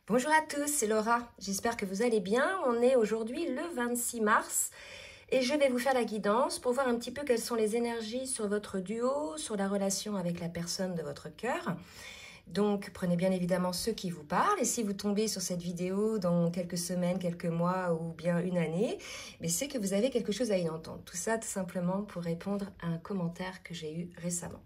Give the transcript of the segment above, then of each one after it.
Bonjour à tous, c'est Laura. J'espère que vous allez bien. On est aujourd'hui le 26 mars et je vais vous faire la guidance pour voir un petit peu quelles sont les énergies sur votre duo, sur la relation avec la personne de votre cœur. Donc, prenez bien évidemment ceux qui vous parlent. Et si vous tombez sur cette vidéo dans quelques semaines, quelques mois ou bien une année, c'est que vous avez quelque chose à y entendre. Tout ça, tout simplement, pour répondre à un commentaire que j'ai eu récemment.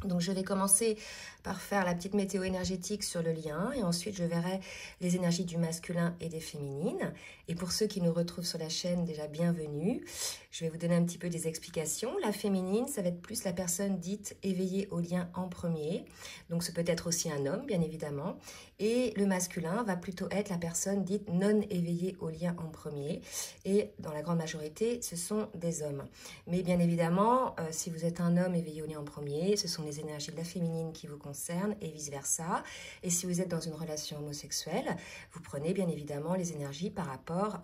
Donc, je vais commencer par faire la petite météo énergétique sur le lien et ensuite je verrai les énergies du masculin et des féminines. Et pour ceux qui nous retrouvent sur la chaîne, déjà bienvenue. Je vais vous donner un petit peu des explications. La féminine, ça va être plus la personne dite éveillée au lien en premier. Donc, ce peut être aussi un homme, bien évidemment. Et le masculin va plutôt être la personne dite non éveillée au lien en premier. Et dans la grande majorité, ce sont des hommes. Mais bien évidemment, si vous êtes un homme éveillé au lien en premier, ce sont les énergies de la féminine qui vous concernent et vice-versa. Et si vous êtes dans une relation homosexuelle, vous prenez bien évidemment les énergies par rapport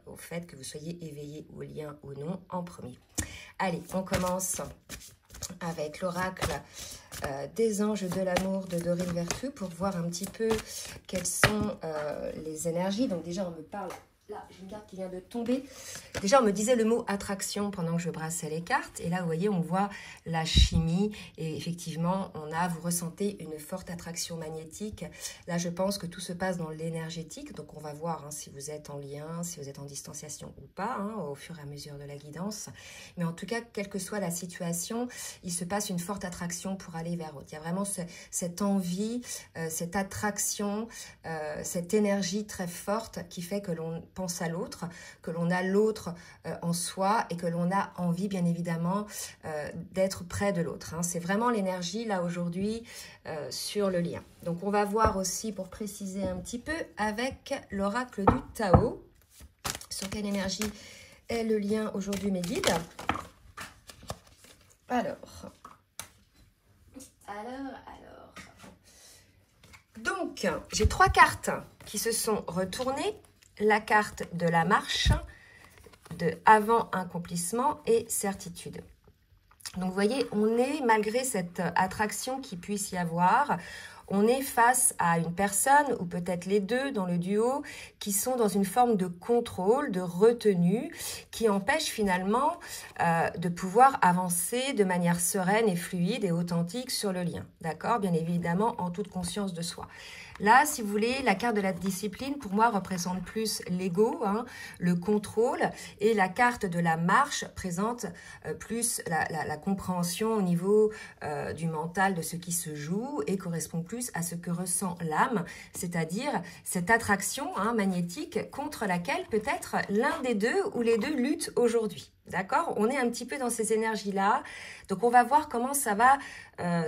au fait que vous soyez éveillé au lien ou non en premier. Allez, on commence avec l'oracle des anges de l'amour de Dorine Vertu pour voir un petit peu quelles sont les énergies. Donc déjà, on me parle... Là, j'ai une carte qui vient de tomber. Déjà, on me disait le mot attraction pendant que je brassais les cartes. Et là, vous voyez, on voit la chimie. Et effectivement, vous ressentez une forte attraction magnétique. Là, je pense que tout se passe dans l'énergétique. Donc, on va voir si vous êtes en lien, si vous êtes en distanciation ou pas, au fur et à mesure de la guidance. Mais en tout cas, quelle que soit la situation, il se passe une forte attraction pour aller vers l'autre. Il y a vraiment cette envie, cette attraction, cette énergie très forte qui fait que l'on pense à l'autre, que l'on a l'autre en soi et que l'on a envie bien évidemment d'être près de l'autre. C'est vraiment l'énergie là aujourd'hui sur le lien. Donc on va voir aussi pour préciser un petit peu avec l'oracle du Tao, sur quelle énergie est le lien aujourd'hui mes guides. Alors. Donc j'ai 3 cartes qui se sont retournées. La carte de la marche, de avant accomplissement et certitude. Donc, vous voyez, on est, malgré cette attraction qu'il puisse y avoir, on est face à une personne, ou peut-être les deux dans le duo, qui sont dans une forme de contrôle, de retenue, qui empêche finalement de pouvoir avancer de manière sereine et fluide et authentique sur le lien. D'accord? Bien évidemment, en toute conscience de soi. Là, si vous voulez, la carte de la discipline, pour moi, représente plus l'ego, le contrôle, et la carte de la marche présente plus la compréhension au niveau du mental de ce qui se joue et correspond plus à ce que ressent l'âme, c'est-à-dire cette attraction magnétique contre laquelle peut-être l'un des deux ou les deux luttent aujourd'hui. D'accord? On est un petit peu dans ces énergies-là. Donc, on va voir comment ça va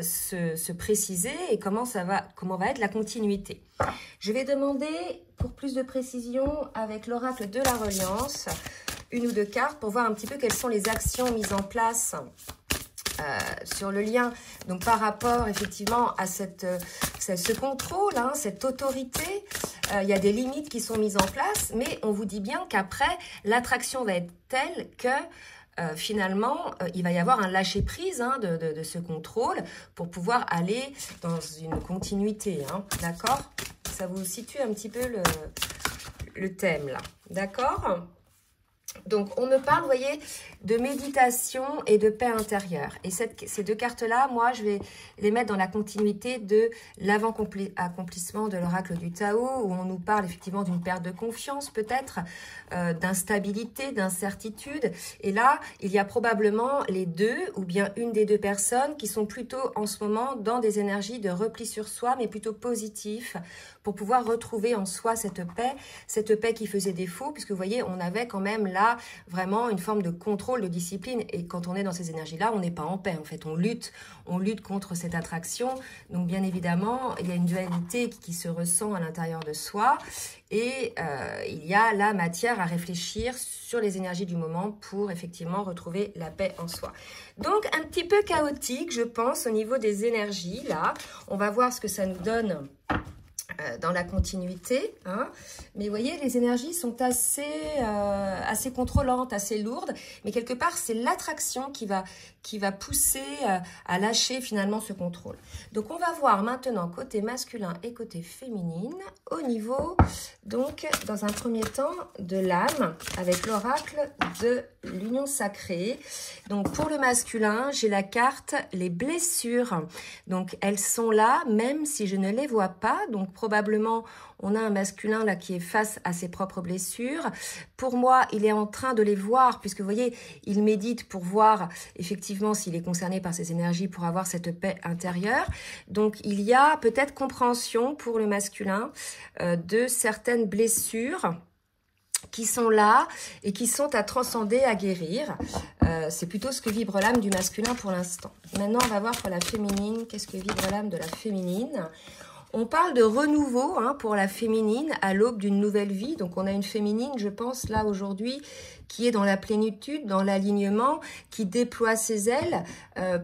se préciser et comment va être la continuité. Je vais demander, pour plus de précision, avec l'oracle de la reliance, une ou deux cartes pour voir un petit peu quelles sont les actions mises en place sur le lien. Donc, par rapport, effectivement, à ce contrôle, cette autorité, il y a des limites qui sont mises en place, mais on vous dit bien qu'après, l'attraction va être telle que finalement, il va y avoir un lâcher-prise de ce contrôle pour pouvoir aller dans une continuité. D'accord? Ça vous situe un petit peu le thème là. D'accord? Donc, on me parle, vous voyez, de méditation et de paix intérieure. Et ces deux cartes-là, moi, je vais les mettre dans la continuité de l'avant-accomplissement de l'oracle du Tao, où on nous parle effectivement d'une perte de confiance, peut-être, d'instabilité, d'incertitude. Et là, il y a probablement les deux, ou bien une des deux personnes, qui sont plutôt en ce moment dans des énergies de repli sur soi, mais plutôt positifs, pour pouvoir retrouver en soi cette paix qui faisait défaut, puisque vous voyez, on avait quand même là vraiment une forme de contrôle, de discipline, et quand on est dans ces énergies-là, on n'est pas en paix, en fait, on lutte contre cette attraction. Donc bien évidemment, il y a une dualité qui se ressent à l'intérieur de soi, et il y a la matière à réfléchir sur les énergies du moment pour effectivement retrouver la paix en soi. Donc un petit peu chaotique, je pense, au niveau des énergies, là. On va voir ce que ça nous donne dans la continuité, hein. Mais vous voyez, les énergies sont assez contrôlantes, assez lourdes, mais quelque part, c'est l'attraction qui va pousser à lâcher finalement ce contrôle. Donc, on va voir maintenant côté masculin et côté féminine, au niveau, donc, dans un premier temps, de l'âme, avec l'oracle de l'union sacrée. Donc, pour le masculin, j'ai la carte les blessures. Donc, elles sont là, même si je ne les vois pas. Donc, probablement, on a un masculin là qui est face à ses propres blessures. Pour moi, il est en train de les voir, puisque vous voyez, il médite pour voir effectivement s'il est concerné par ces énergies, pour avoir cette paix intérieure. Donc, il y a peut-être compréhension pour le masculin de certaines blessures qui sont là et qui sont à transcender, à guérir. C'est plutôt ce que vibre l'âme du masculin pour l'instant. Maintenant, on va voir pour la féminine, qu'est-ce que vibre l'âme de la féminine. On parle de renouveau hein, pour la féminine à l'aube d'une nouvelle vie. Donc, on a une féminine, je pense, là, aujourd'hui, qui est dans la plénitude, dans l'alignement, qui déploie ses ailes,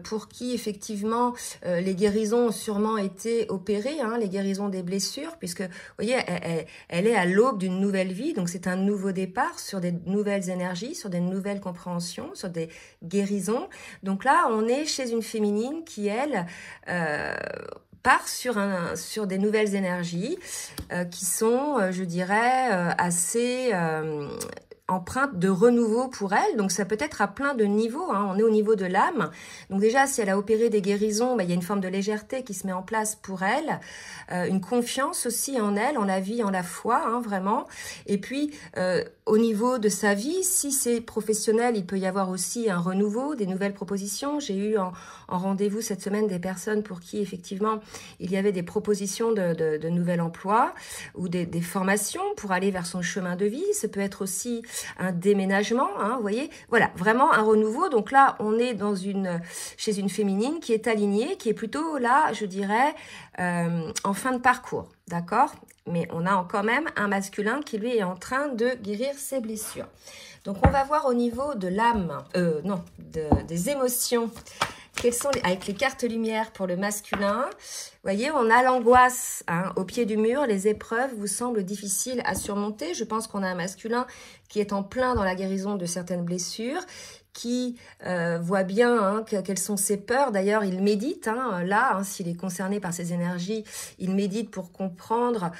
pour qui, effectivement, les guérisons ont sûrement été opérées, hein, les guérisons des blessures, puisque, vous voyez, elle est à l'aube d'une nouvelle vie. Donc, c'est un nouveau départ sur des nouvelles énergies, sur des nouvelles compréhensions, sur des guérisons. Donc là, on est chez une féminine qui, elle... part sur des nouvelles énergies qui sont, je dirais, assez empreinte de renouveau pour elle. Donc, ça peut être à plein de niveaux. Hein. On est au niveau de l'âme. Donc, déjà, si elle a opéré des guérisons, bah, il y a une forme de légèreté qui se met en place pour elle. Une confiance aussi en elle, en la vie, en la foi, hein, vraiment. Et puis, au niveau de sa vie, si c'est professionnel, il peut y avoir aussi un renouveau, des nouvelles propositions. J'ai eu en rendez-vous cette semaine des personnes pour qui, effectivement, il y avait des propositions de nouvel emploi ou des formations pour aller vers son chemin de vie. Ça peut être aussi un déménagement, hein, vous voyez. Voilà, vraiment un renouveau. Donc là, on est chez une féminine qui est alignée, qui est plutôt là, je dirais, en fin de parcours, d'accord? Mais on a quand même un masculin qui, lui, est en train de guérir ses blessures. Donc, on va voir au niveau de l'âme, des émotions. Quelles sont avec les cartes lumière pour le masculin? Vous voyez, on a l'angoisse hein, au pied du mur. Les épreuves vous semblent difficiles à surmonter. Je pense qu'on a un masculin qui est en plein dans la guérison de certaines blessures, qui voit bien hein, quelles sont ses peurs. D'ailleurs, il médite, hein, là, hein, s'il est concerné par ces énergies, il médite pour comprendre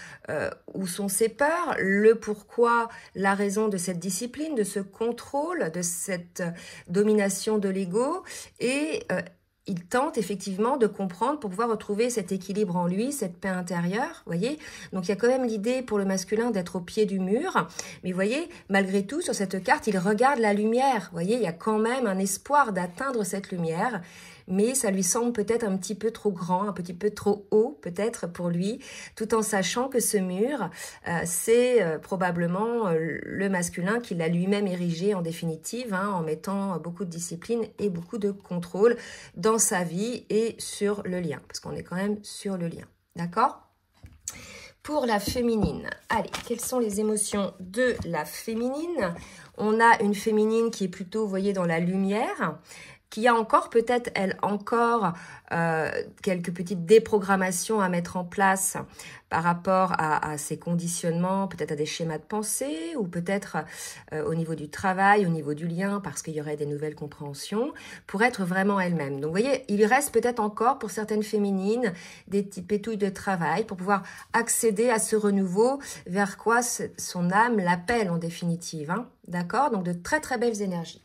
où sont ses peurs, le pourquoi, la raison de cette discipline, de ce contrôle, de cette domination de l'ego, et il tente effectivement de comprendre pour pouvoir retrouver cet équilibre en lui, cette paix intérieure, voyez. Donc, il y a quand même l'idée pour le masculin d'être au pied du mur. Mais vous voyez, malgré tout, sur cette carte, il regarde la lumière. Vous voyez, il y a quand même un espoir d'atteindre cette lumière. Mais ça lui semble peut-être un petit peu trop grand, un petit peu trop haut peut-être pour lui, tout en sachant que ce mur, c'est probablement le masculin qui l'a lui-même érigé en définitive, hein, en mettant beaucoup de discipline et beaucoup de contrôle dans sa vie et sur le lien, parce qu'on est quand même sur le lien, d'accord ? Pour la féminine, allez, quelles sont les émotions de la féminine? On a une féminine qui est plutôt, vous voyez, dans la lumière, qui a encore peut-être, elle, encore quelques petites déprogrammations à mettre en place par rapport à ses conditionnements, peut-être à des schémas de pensée, ou peut-être au niveau du travail, au niveau du lien, parce qu'il y aurait des nouvelles compréhensions, pour être vraiment elle-même. Donc, vous voyez, il reste peut-être encore, pour certaines féminines, des petites pétouilles de travail pour pouvoir accéder à ce renouveau vers quoi son âme l'appelle en définitive. Hein, d'accord? Donc, de très, très belles énergies.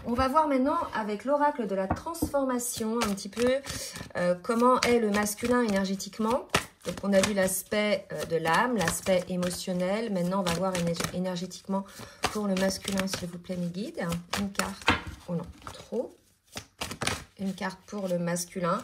On va voir maintenant avec l'oracle de la transformation un petit peu comment est le masculin énergétiquement. Donc, on a vu l'aspect de l'âme, l'aspect émotionnel. Maintenant, on va voir énergétiquement pour le masculin, s'il vous plaît, mes guides. Une carte. Oh non, trop. Une carte pour le masculin.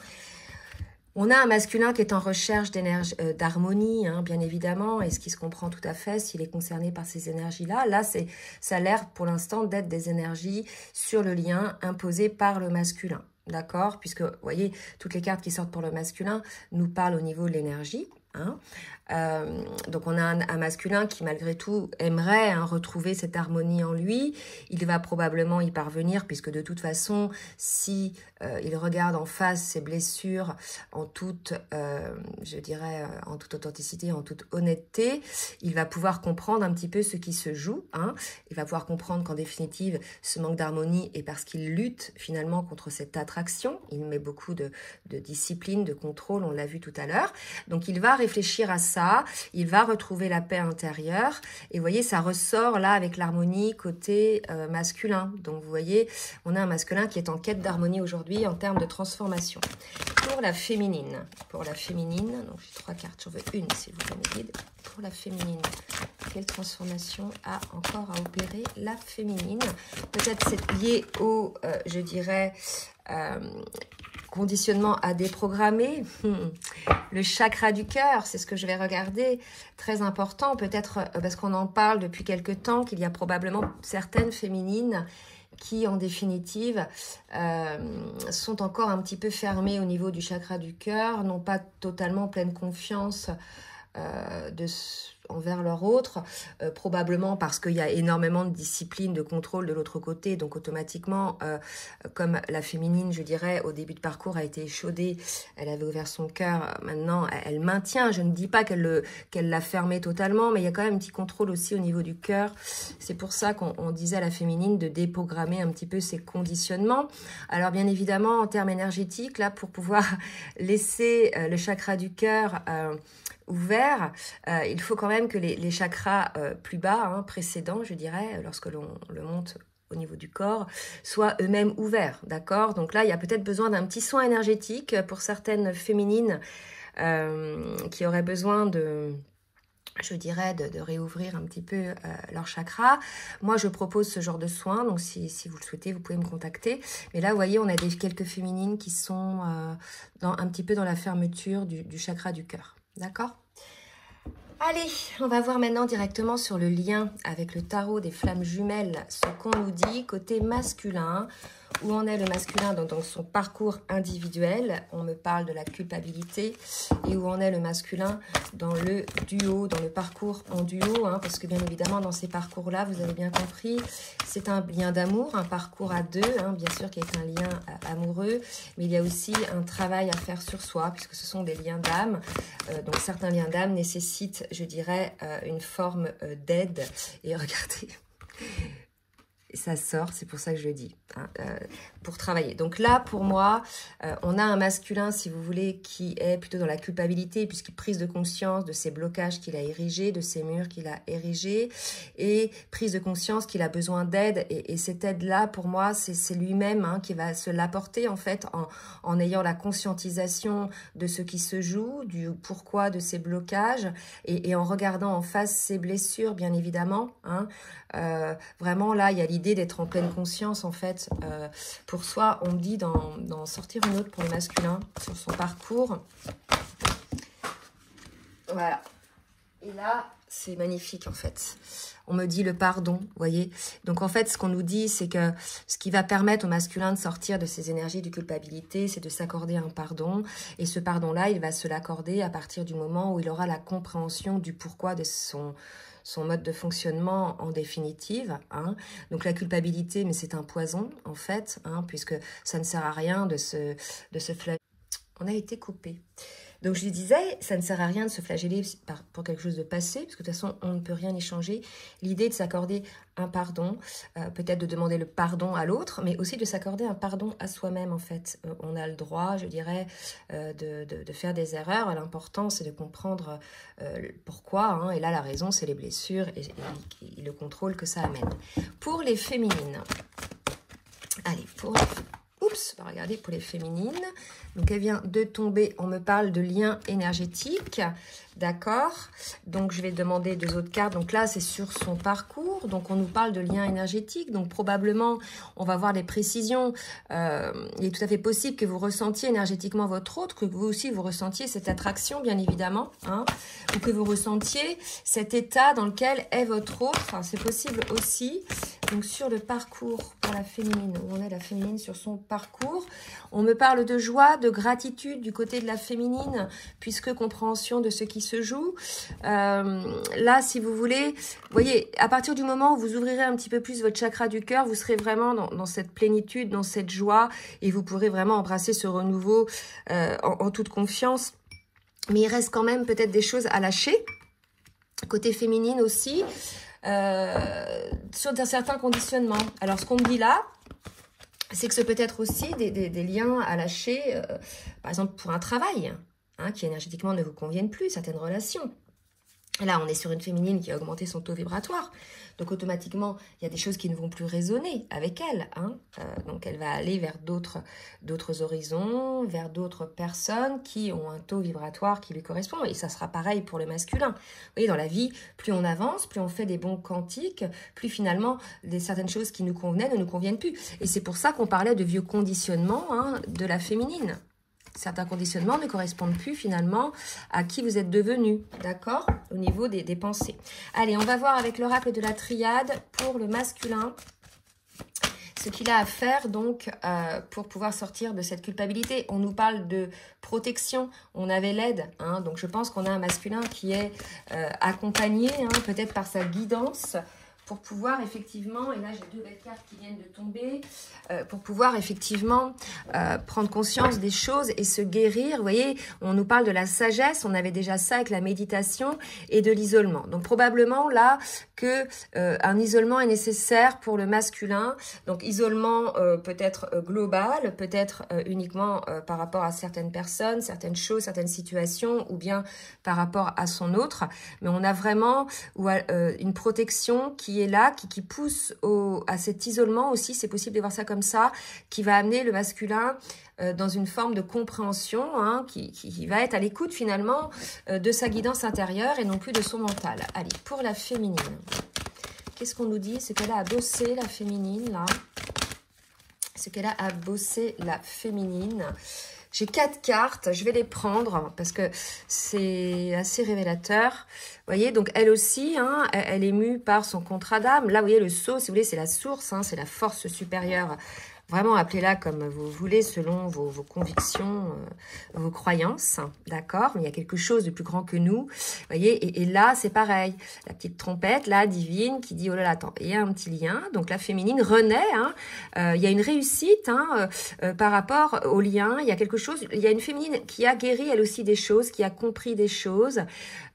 On a un masculin qui est en recherche d'harmonie, hein, bien évidemment, et ce qui se comprend tout à fait s'il est concerné par ces énergies-là. Là, ça a l'air pour l'instant d'être des énergies sur le lien imposées par le masculin, d'accord? Puisque, vous voyez, toutes les cartes qui sortent pour le masculin nous parlent au niveau de l'énergie. Hein. Donc on a un masculin qui malgré tout aimerait retrouver cette harmonie en lui. Il va probablement y parvenir puisque de toute façon, si il regarde en face ses blessures en toute, je dirais, en toute authenticité, en toute honnêteté, il va pouvoir comprendre un petit peu ce qui se joue. Il va pouvoir comprendre qu'en définitive, ce manque d'harmonie est parce qu'il lutte finalement contre cette attraction. Il met beaucoup de discipline, de contrôle, on l'a vu tout à l'heure. Donc il va réfléchir à ça, il va retrouver la paix intérieure. Et vous voyez, ça ressort là avec l'harmonie côté masculin. Donc vous voyez, on a un masculin qui est en quête d'harmonie aujourd'hui en termes de transformation. Pour la féminine, donc j'ai 3 cartes, j'en veux une s'il vous plaît mes guides. Pour la féminine, quelle transformation a encore à opérer la féminine? Peut-être c'est lié au, je dirais, conditionnement à déprogrammer. Le chakra du cœur, c'est ce que je vais regarder. Très important, peut-être parce qu'on en parle depuis quelque temps, qu'il y a probablement certaines féminines qui, en définitive, sont encore un petit peu fermées au niveau du chakra du cœur, n'ont pas totalement pleine confiance envers leur autre, probablement parce qu'il y a énormément de discipline, de contrôle de l'autre côté, donc automatiquement, comme la féminine, je dirais, au début de parcours a été échaudée, elle avait ouvert son cœur, maintenant elle maintient, je ne dis pas qu'elle l'a fermé totalement, mais il y a quand même un petit contrôle aussi au niveau du cœur, c'est pour ça qu'on disait à la féminine de déprogrammer un petit peu ses conditionnements. Alors bien évidemment, en termes énergétiques, là, pour pouvoir laisser le chakra du cœur ouvert, il faut quand même que les chakras plus bas, précédents, je dirais, lorsque l'on le monte au niveau du corps, soient eux-mêmes ouverts, d'accord? Donc là, il y a peut-être besoin d'un petit soin énergétique pour certaines féminines qui auraient besoin je dirais, de réouvrir un petit peu leur chakra. Moi, je propose ce genre de soins, donc si vous le souhaitez, vous pouvez me contacter. Mais là, vous voyez, on a quelques féminines qui sont un petit peu dans la fermeture du chakra du cœur. D'accord? Allez, on va voir maintenant directement sur le lien avec le tarot des flammes jumelles, ce qu'on nous dit côté masculin. Où en est le masculin dans son parcours individuel? On me parle de la culpabilité. Et où en est le masculin dans le duo, dans le parcours en duo, parce que bien évidemment, dans ces parcours-là, vous avez bien compris, c'est un lien d'amour, un parcours à deux, bien sûr, qui est un lien amoureux, mais il y a aussi un travail à faire sur soi, puisque ce sont des liens d'âme. Donc, certains liens d'âme nécessitent, je dirais, une forme d'aide. Et regardez... ça sort, c'est pour ça que je le dis, pour travailler. Donc là, pour moi, on a un masculin, si vous voulez, qui est plutôt dans la culpabilité, puisqu'il prise de conscience de ces blocages qu'il a érigés, de ces murs qu'il a érigés, et prise de conscience qu'il a besoin d'aide. Et cette aide-là, pour moi, c'est lui-même qui va se l'apporter, en fait, en ayant la conscientisation de ce qui se joue, du pourquoi de ces blocages, et en regardant en face ses blessures, bien évidemment. Vraiment, là, il y a l'idée d'être en pleine conscience, en fait. Pour soi, on me dit d'en sortir une autre pour le masculin, sur son parcours. Voilà. Et là, c'est magnifique, en fait. On me dit le pardon, vous voyez. Donc, en fait, ce qu'on nous dit, c'est que ce qui va permettre au masculin de sortir de ses énergies de culpabilité, c'est de s'accorder un pardon. Et ce pardon-là, il va se l'accorder à partir du moment où il aura la compréhension du pourquoi de son mode de fonctionnement en définitive. Donc la culpabilité, mais c'est un poison en fait, puisque ça ne sert à rien de se flageller. On a été coupé. Donc je disais, ça ne sert à rien de se flageller pour quelque chose de passé, parce que de toute façon, on ne peut rien y changer. L'idée de s'accorder un pardon, peut-être de demander le pardon à l'autre, mais aussi de s'accorder un pardon à soi-même, en fait. On a le droit, je dirais, de faire des erreurs. L'important, c'est de comprendre pourquoi. Et là, la raison, c'est les blessures et le contrôle que ça amène. Pour les féminines, allez, regardez, pour les féminines. Donc, elle vient de tomber. On me parle de lien énergétique. D'accord? Donc, je vais demander 2 autres cartes. Donc là, c'est sur son parcours. Donc, on nous parle de lien énergétique. Donc, probablement, on va voir les précisions. Il est tout à fait possible que vous ressentiez énergétiquement votre autre, que vous aussi, vous ressentiez cette attraction, bien évidemment. Ou que vous ressentiez cet état dans lequel est votre autre. C'est possible aussi. Donc, sur le parcours pour la féminine, où on est la féminine sur son parcours, on me parle de joie, de gratitude du côté de la féminine, puisque compréhension de ce qui se se joue. Là, si vous voulez, vous voyez, à partir du moment où vous ouvrirez un petit peu plus votre chakra du cœur, vous serez vraiment dans cette plénitude, dans cette joie, et vous pourrez vraiment embrasser ce renouveau en toute confiance. Mais il reste quand même peut-être des choses à lâcher. Côté féminine aussi, sur certains conditionnements. Alors, ce qu'on me dit là, c'est que c'est peut-être aussi des liens à lâcher, par exemple pour un travail, hein, qui énergétiquement ne vous conviennent plus, certaines relations. Et là, on est sur une féminine qui a augmenté son taux vibratoire. Donc, automatiquement, il y a des choses qui ne vont plus résonner avec elle. Hein. Donc, elle va aller vers d'autres horizons, vers d'autres personnes qui ont un taux vibratoire qui lui correspond. Et ça sera pareil pour le masculin. Vous voyez, dans la vie, plus on avance, plus on fait des bons quantiques, plus finalement, certaines choses qui nous convenaient ne nous conviennent plus. Et c'est pour ça qu'on parlait de vieux conditionnements, hein, de la féminine. Certains conditionnements ne correspondent plus finalement à qui vous êtes devenu, d'accord? Au niveau des pensées. Allez, on va voir avec l'oracle de la triade pour le masculin ce qu'il a à faire donc pour pouvoir sortir de cette culpabilité. On nous parle de protection, on avait l'aide, hein, donc je pense qu'on a un masculin qui est accompagné, hein, peut-être par sa guidance, pour pouvoir effectivement, et là j'ai 2 belles cartes qui viennent de tomber, pour pouvoir effectivement prendre conscience des choses et se guérir. Vous voyez, on nous parle de la sagesse, on avait déjà ça avec la méditation et de l'isolement. Donc probablement là que un isolement est nécessaire pour le masculin. Donc isolement peut-être global, peut-être uniquement par rapport à certaines personnes, certaines choses, certaines situations, ou bien par rapport à son autre. Mais on a vraiment une protection qui est là, qui pousse à cet isolement aussi, c'est possible de voir ça comme ça, qui va amener le masculin dans une forme de compréhension, hein, qui va être à l'écoute finalement de sa guidance intérieure et non plus de son mental. Allez, pour la féminine, qu'est-ce qu'on nous dit? C'est qu'elle a à bosser la féminine, là. C'est qu'elle a à bosser la féminine. J'ai 4 cartes, je vais les prendre parce que c'est assez révélateur. Vous voyez, donc elle aussi, hein, elle est mue par son contrat d'âme. Là, vous voyez, le sceau, si vous voulez, c'est la source, hein, c'est la force supérieure. Vraiment, appelez-la comme vous voulez, selon vos convictions, vos croyances, d'accord? Mais il y a quelque chose de plus grand que nous, vous voyez? Et là, c'est pareil. La petite trompette, là, divine, qui dit, oh là là, attends, il y a un petit lien. Donc, la féminine renaît, hein. Il y a une réussite, hein, par rapport au lien. Il y a quelque chose, il y a une féminine qui a guéri, elle aussi, des choses, qui a compris des choses,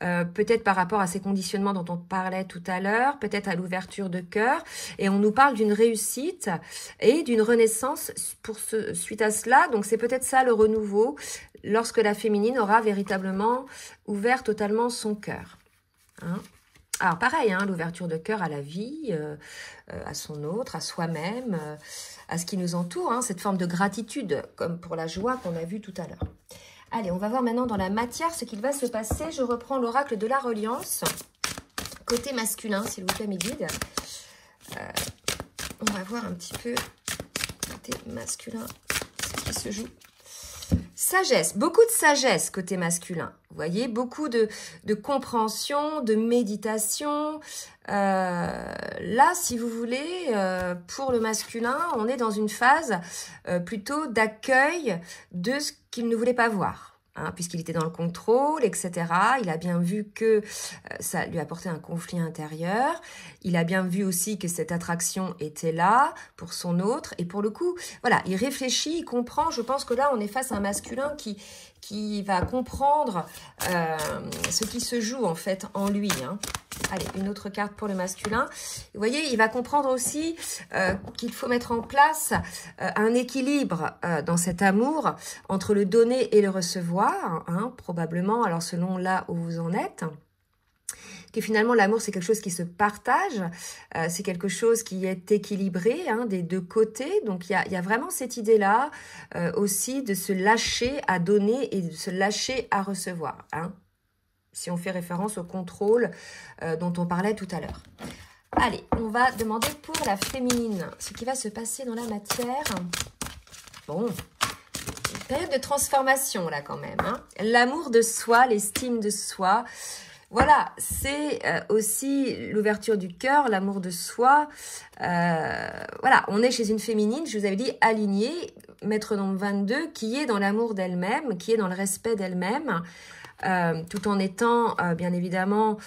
peut-être par rapport à ces conditionnements dont on parlait tout à l'heure, peut-être à l'ouverture de cœur. Et on nous parle d'une réussite et d'une renaissance suite à cela. Donc c'est peut-être ça le renouveau, lorsque la féminine aura véritablement ouvert totalement son cœur. Hein. Alors pareil, hein, l'ouverture de cœur à la vie, à son autre, à soi-même, à ce qui nous entoure, hein, cette forme de gratitude, comme pour la joie qu'on a vue tout à l'heure. Allez, on va voir maintenant dans la matière ce qu'il va se passer. Je reprends l'oracle de la reliance, côté masculin, s'il vous plaît, mes guides. On va voir un petit peu côté masculin ce qui se joue. Sagesse, beaucoup de sagesse côté masculin. Vous voyez, beaucoup de compréhension, de méditation. Là, si vous voulez, pour le masculin, on est dans une phase plutôt d'accueil de ce qu'il ne voulait pas voir. Hein, puisqu'il était dans le contrôle, etc. Il a bien vu que ça lui apportait un conflit intérieur. Il a bien vu aussi que cette attraction était là pour son autre. Et pour le coup, voilà, il réfléchit, il comprend. Je pense que là, on est face à un masculin qui va comprendre ce qui se joue en fait en lui. Hein. Allez, une autre carte pour le masculin. Vous voyez, il va comprendre aussi qu'il faut mettre en place un équilibre dans cet amour entre le donner et le recevoir, hein, probablement, alors selon là où vous en êtes. Que finalement, l'amour, c'est quelque chose qui se partage, c'est quelque chose qui est équilibré, hein, des deux côtés. Donc, il y a vraiment cette idée-là aussi de se lâcher à donner et de se lâcher à recevoir, hein. Si on fait référence au contrôle dont on parlait tout à l'heure. Allez, on va demander pour la féminine ce qui va se passer dans la matière. Bon, une période de transformation là quand même. Hein. L'amour de soi, l'estime de soi. Voilà, c'est aussi l'ouverture du cœur, l'amour de soi. Voilà, on est chez une féminine, je vous avais dit, alignée, maître nombre 22, qui est dans l'amour d'elle-même, qui est dans le respect d'elle-même. tout en étant bien évidemment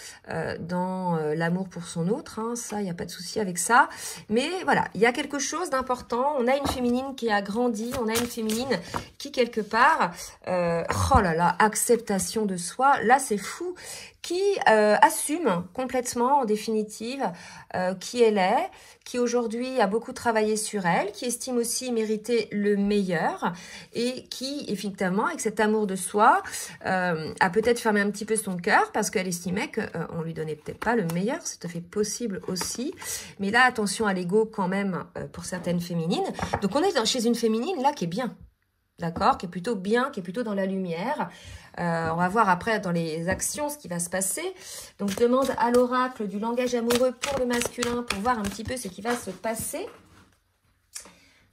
dans l'amour pour son autre, hein, ça, il n'y a pas de souci avec ça. Mais voilà, il y a quelque chose d'important. On a une féminine qui a grandi, on a une féminine qui, quelque part, oh là là, acceptation de soi, là c'est fou, qui assume complètement, en définitive, qui elle est, qui aujourd'hui a beaucoup travaillé sur elle, qui estime aussi mériter le meilleur et qui, effectivement, avec cet amour de soi, a peut-être fermé un petit peu son cœur parce qu'elle estimait qu'on lui donnait peut-être pas le meilleur, c'est tout à fait possible aussi. Mais là, attention à l'ego quand même pour certaines féminines. Donc on est chez une féminine là qui est bien. D'accord, qui est plutôt bien, qui est plutôt dans la lumière. On va voir après dans les actions ce qui va se passer. Donc, je demande à l'oracle du langage amoureux pour le masculin pour voir un petit peu ce qui va se passer.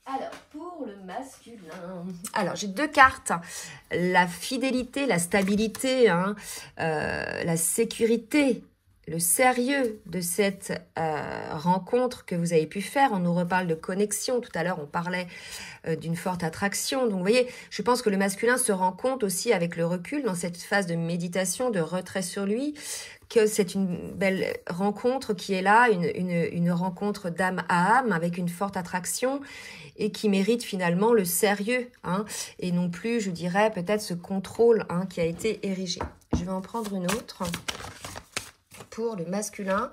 Alors, pour le masculin... Alors, j'ai 2 cartes. La fidélité, la stabilité, hein, la sécurité, le sérieux de cette rencontre que vous avez pu faire. On nous reparle de connexion. Tout à l'heure, on parlait d'une forte attraction. Donc, vous voyez, je pense que le masculin se rend compte aussi avec le recul dans cette phase de méditation, de retrait sur lui, que c'est une belle rencontre qui est là, une rencontre d'âme à âme avec une forte attraction et qui mérite finalement le sérieux, hein, et non plus, je dirais, peut-être ce contrôle, hein, qui a été érigé. Je vais en prendre une autre pour le masculin.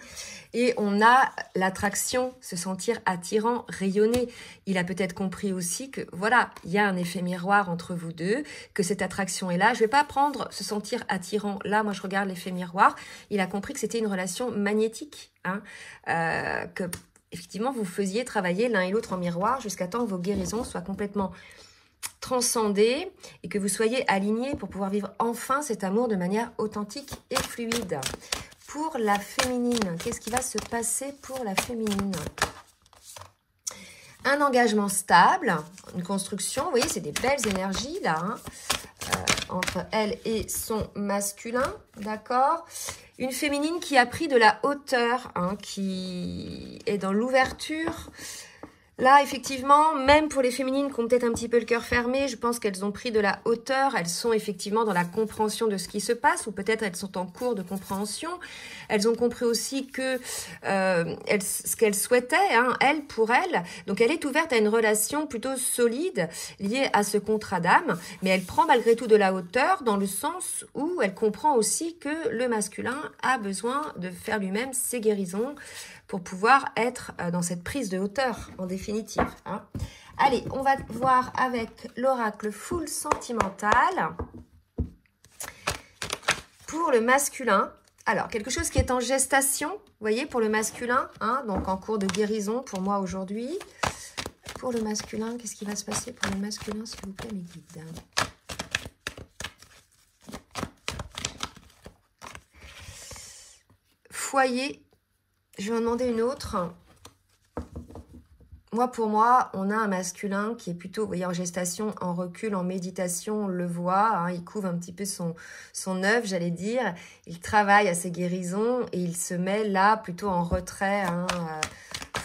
Et on a l'attraction, se sentir attirant, rayonner. Il a peut-être compris aussi que, voilà, il y a un effet miroir entre vous deux, que cette attraction est là. Je ne vais pas prendre se sentir attirant. Là, moi, je regarde l'effet miroir. Il a compris que c'était une relation magnétique, hein, que, effectivement, vous faisiez travailler l'un et l'autre en miroir jusqu'à temps que vos guérisons soient complètement transcendées et que vous soyez alignés pour pouvoir vivre enfin cet amour de manière authentique et fluide. Pour la féminine, qu'est-ce qui va se passer pour la féminine? Un engagement stable, une construction, vous voyez, c'est des belles énergies là, hein, entre elle et son masculin, d'accord? Une féminine qui a pris de la hauteur, hein, qui est dans l'ouverture. Là, effectivement, même pour les féminines qui ont peut-être un petit peu le cœur fermé, je pense qu'elles ont pris de la hauteur. Elles sont effectivement dans la compréhension de ce qui se passe, ou peut-être elles sont en cours de compréhension. Elles ont compris aussi que ce qu'elles souhaitaient, hein, elles, pour elles. Donc, elle est ouverte à une relation plutôt solide liée à ce contrat d'âme, mais elle prend malgré tout de la hauteur dans le sens où elle comprend aussi que le masculin a besoin de faire lui-même ses guérisons pour pouvoir être dans cette prise de hauteur, en définitive, hein. Allez, on va voir avec l'oracle full sentimental. Pour le masculin, alors, quelque chose qui est en gestation, vous voyez, pour le masculin, hein, donc en cours de guérison pour moi aujourd'hui. Pour le masculin, qu'est-ce qui va se passer pour le masculin, s'il vous plaît, mes guides? Foyer. Je vais en demander une autre. Moi, pour moi, on a un masculin qui est plutôt, vous voyez, en gestation, en recul, en méditation, on le voit, hein, il couvre un petit peu son œuvre, j'allais dire. Il travaille à ses guérisons et il se met là plutôt en retrait, hein,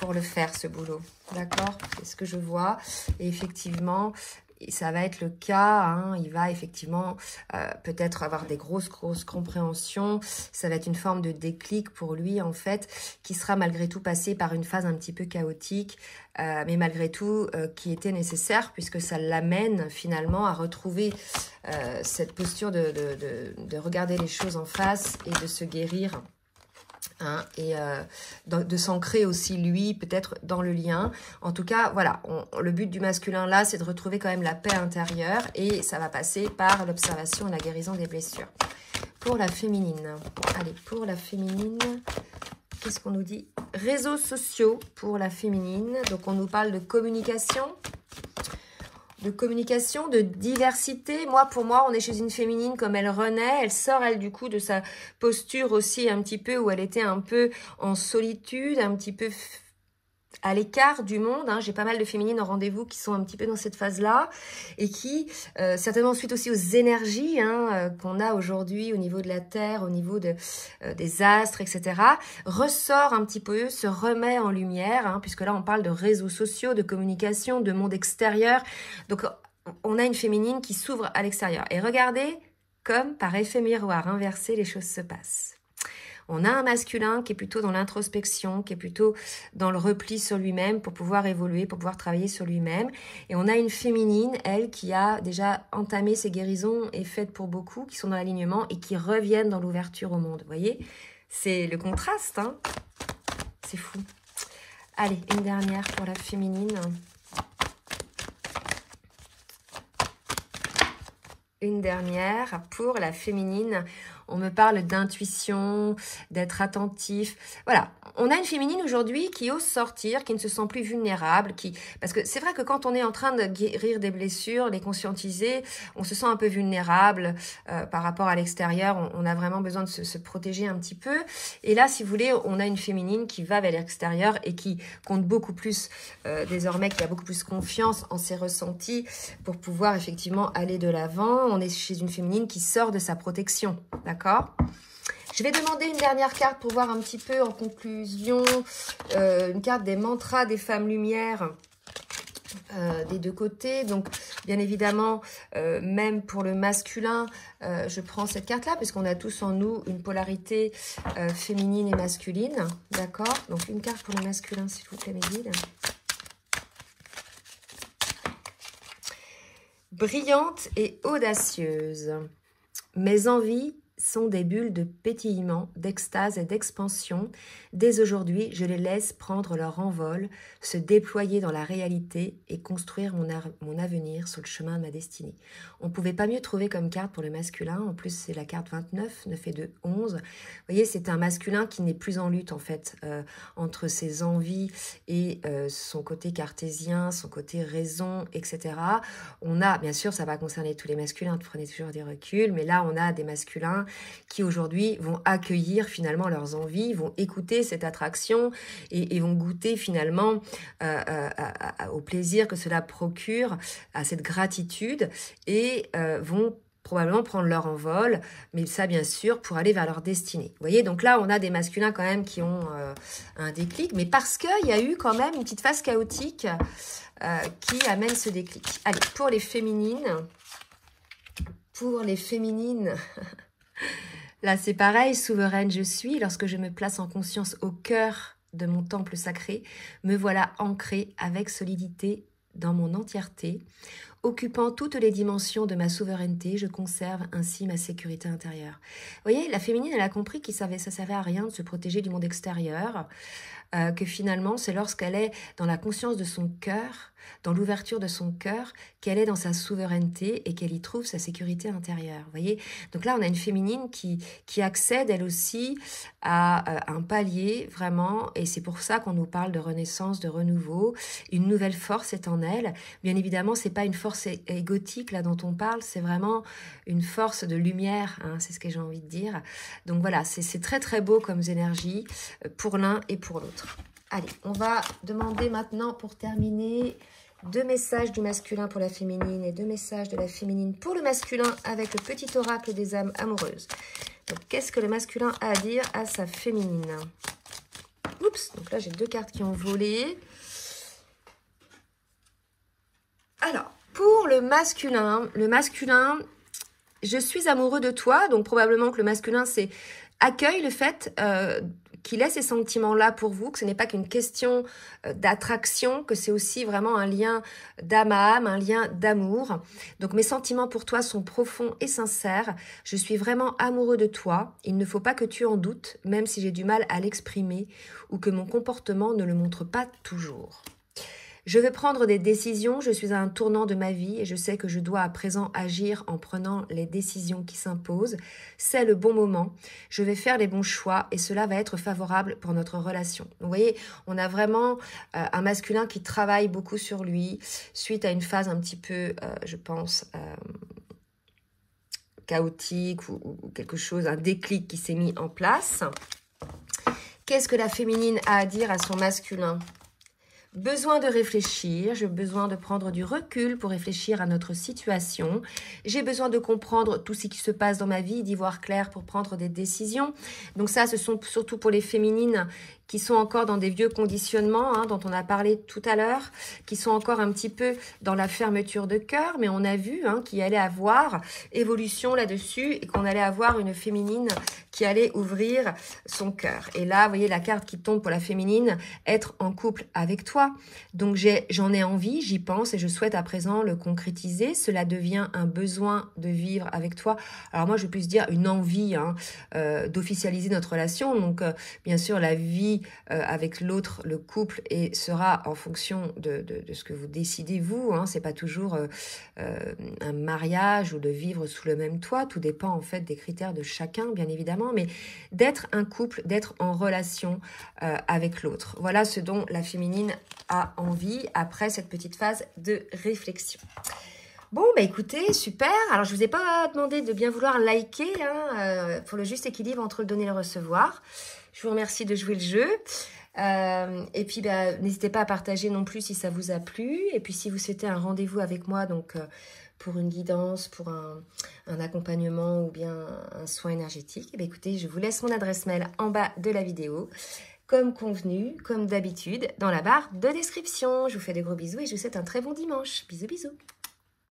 pour le faire, ce boulot. D'accord? C'est ce que je vois. Et effectivement, ça va être le cas, hein, il va effectivement peut-être avoir des grosses compréhensions, ça va être une forme de déclic pour lui en fait, qui sera malgré tout passé par une phase un petit peu chaotique, mais malgré tout qui était nécessaire puisque ça l'amène finalement à retrouver cette posture de regarder les choses en face et de se guérir. Hein, et de s'ancrer aussi lui peut-être dans le lien. En tout cas, voilà, le but du masculin là, c'est de retrouver quand même la paix intérieure et ça va passer par l'observation et la guérison des blessures. Pour la féminine, allez, pour la féminine, qu'est-ce qu'on nous dit? Réseaux sociaux pour la féminine, donc on nous parle de communication, de diversité. Moi, pour moi, on est chez une féminine comme elle renaît. Elle sort, elle, du coup, de sa posture aussi un petit peu où elle était un peu en solitude, un petit peu à l'écart du monde. Hein. J'ai pas mal de féminines en rendez-vous qui sont un petit peu dans cette phase-là et qui, certainement suite aussi aux énergies, hein, qu'on a aujourd'hui au niveau de la Terre, au niveau des astres, etc., ressort un petit peu, se remet en lumière, hein, puisque là, on parle de réseaux sociaux, de communication, de monde extérieur. Donc, on a une féminine qui s'ouvre à l'extérieur. Et regardez comme par effet miroir inversé, les choses se passent. On a un masculin qui est plutôt dans l'introspection, qui est plutôt dans le repli sur lui-même pour pouvoir évoluer, pour pouvoir travailler sur lui-même. Et on a une féminine, elle, qui a déjà entamé ses guérisons et faites pour beaucoup, qui sont dans l'alignement et qui reviennent dans l'ouverture au monde. Vous voyez, c'est le contraste, hein. C'est fou. Allez, une dernière pour la féminine. Une dernière pour la féminine. On me parle d'intuition, d'être attentif. Voilà, on a une féminine aujourd'hui qui ose sortir, qui ne se sent plus vulnérable. Parce que c'est vrai que quand on est en train de guérir des blessures, les conscientiser, on se sent un peu vulnérable par rapport à l'extérieur. On a vraiment besoin de se protéger un petit peu. Et là, si vous voulez, on a une féminine qui va vers l'extérieur et qui compte beaucoup plus désormais, qui a beaucoup plus confiance en ses ressentis pour pouvoir effectivement aller de l'avant. On est chez une féminine qui sort de sa protection, d'accord ? Je vais demander une dernière carte pour voir un petit peu en conclusion, une carte des mantras des femmes lumière des deux côtés. Donc, bien évidemment, même pour le masculin, je prends cette carte-là, puisqu'on a tous en nous une polarité féminine et masculine. D'accord? Donc, une carte pour le masculin, s'il vous plaît, mes guides. Brillante et audacieuse. Mes envies sont des bulles de pétillement, d'extase et d'expansion. Dès aujourd'hui, je les laisse prendre leur envol, se déployer dans la réalité et construire mon avenir sur le chemin de ma destinée. On ne pouvait pas mieux trouver comme carte pour le masculin. En plus, c'est la carte 29, 9 et 2, 11. Vous voyez, c'est un masculin qui n'est plus en lutte, en fait, entre ses envies et son côté cartésien, son côté raison, etc. On a, bien sûr, ça va concerner tous les masculins, prenez toujours des reculs, mais là, on a des masculins qui aujourd'hui vont accueillir finalement leurs envies, vont écouter cette attraction et vont goûter finalement au plaisir que cela procure, à cette gratitude et vont probablement prendre leur envol, mais ça bien sûr pour aller vers leur destinée. Vous voyez, donc là on a des masculins quand même qui ont un déclic, mais parce qu'il y a eu quand même une petite phase chaotique qui amène ce déclic. Allez, pour les féminines, là, c'est pareil, souveraine je suis, lorsque je me place en conscience au cœur de mon temple sacré, me voilà ancrée avec solidité dans mon entièreté. Occupant toutes les dimensions de ma souveraineté, je conserve ainsi ma sécurité intérieure. Vous voyez, la féminine, elle a compris que ça servait à rien de se protéger du monde extérieur, que finalement, c'est lorsqu'elle est dans la conscience de son cœur, dans l'ouverture de son cœur, qu'elle est dans sa souveraineté et qu'elle y trouve sa sécurité intérieure. Vous voyez, donc là, on a une féminine qui accède, elle aussi, à un palier, vraiment, et c'est pour ça qu'on nous parle de renaissance, de renouveau. Une nouvelle force est en elle. Bien évidemment, c'est pas une force égotique, là, dont on parle, c'est vraiment une force de lumière, hein, c'est ce que j'ai envie de dire. Donc voilà, c'est très très beau comme énergie pour l'un et pour l'autre. Allez, on va demander maintenant, pour terminer, 2 messages du masculin pour la féminine et 2 messages de la féminine pour le masculin avec le petit oracle des âmes amoureuses. Donc, qu'est-ce que le masculin a à dire à sa féminine? Oups, donc là, j'ai 2 cartes qui ont volé. Alors, pour le masculin, je suis amoureux de toi. Donc, probablement que le masculin, c'est accueille le fait qu'il ait ces sentiments-là pour vous, que ce n'est pas qu'une question d'attraction, que c'est aussi vraiment un lien d'âme à âme, un lien d'amour. Donc mes sentiments pour toi sont profonds et sincères. Je suis vraiment amoureux de toi. Il ne faut pas que tu en doutes, même si j'ai du mal à l'exprimer ou que mon comportement ne le montre pas toujours. Je veux prendre des décisions, je suis à un tournant de ma vie et je sais que je dois à présent agir en prenant les décisions qui s'imposent. C'est le bon moment, je vais faire les bons choix et cela va être favorable pour notre relation. Donc, vous voyez, on a vraiment un masculin qui travaille beaucoup sur lui suite à une phase un petit peu, je pense, chaotique ou quelque chose, un déclic qui s'est mis en place. Qu'est-ce que la féminine a à dire à son masculin ? Besoin de réfléchir, j'ai besoin de prendre du recul pour réfléchir à notre situation. J'ai besoin de comprendre tout ce qui se passe dans ma vie, d'y voir clair pour prendre des décisions. Donc ça, ce sont surtout pour les féminines qui sont encore dans des vieux conditionnements, hein, dont on a parlé tout à l'heure, qui sont encore un petit peu dans la fermeture de cœur, mais on a vu hein, qu'il allait avoir évolution là-dessus et qu'on allait avoir une féminine qui allait ouvrir son cœur. Et là, vous voyez la carte qui tombe pour la féminine, être en couple avec toi. Donc j'en ai envie, j'y pense et je souhaite à présent le concrétiser. Cela devient un besoin de vivre avec toi. Alors moi, je peux dire une envie hein, d'officialiser notre relation. Donc bien sûr, la vie avec l'autre, le couple, et sera en fonction de ce que vous décidez vous. Hein. C'est pas toujours un mariage ou de vivre sous le même toit. Tout dépend en fait des critères de chacun, bien évidemment. Mais d'être un couple, d'être en relation avec l'autre. Voilà ce dont la féminine a envie après cette petite phase de réflexion. Bon, bah écoutez, super. Alors, je vous ai pas demandé de bien vouloir liker hein, pour le juste équilibre entre le donner et le recevoir. Je vous remercie de jouer le jeu. Et puis, bah, n'hésitez pas à partager non plus si ça vous a plu. Et puis, si vous souhaitez un rendez-vous avec moi, donc pour une guidance, pour un accompagnement ou bien un soin énergétique, et bien, écoutez, je vous laisse mon adresse mail en bas de la vidéo. Comme convenu, comme d'habitude, dans la barre de description. Je vous fais de gros bisous et je vous souhaite un très bon dimanche. Bisous, bisous.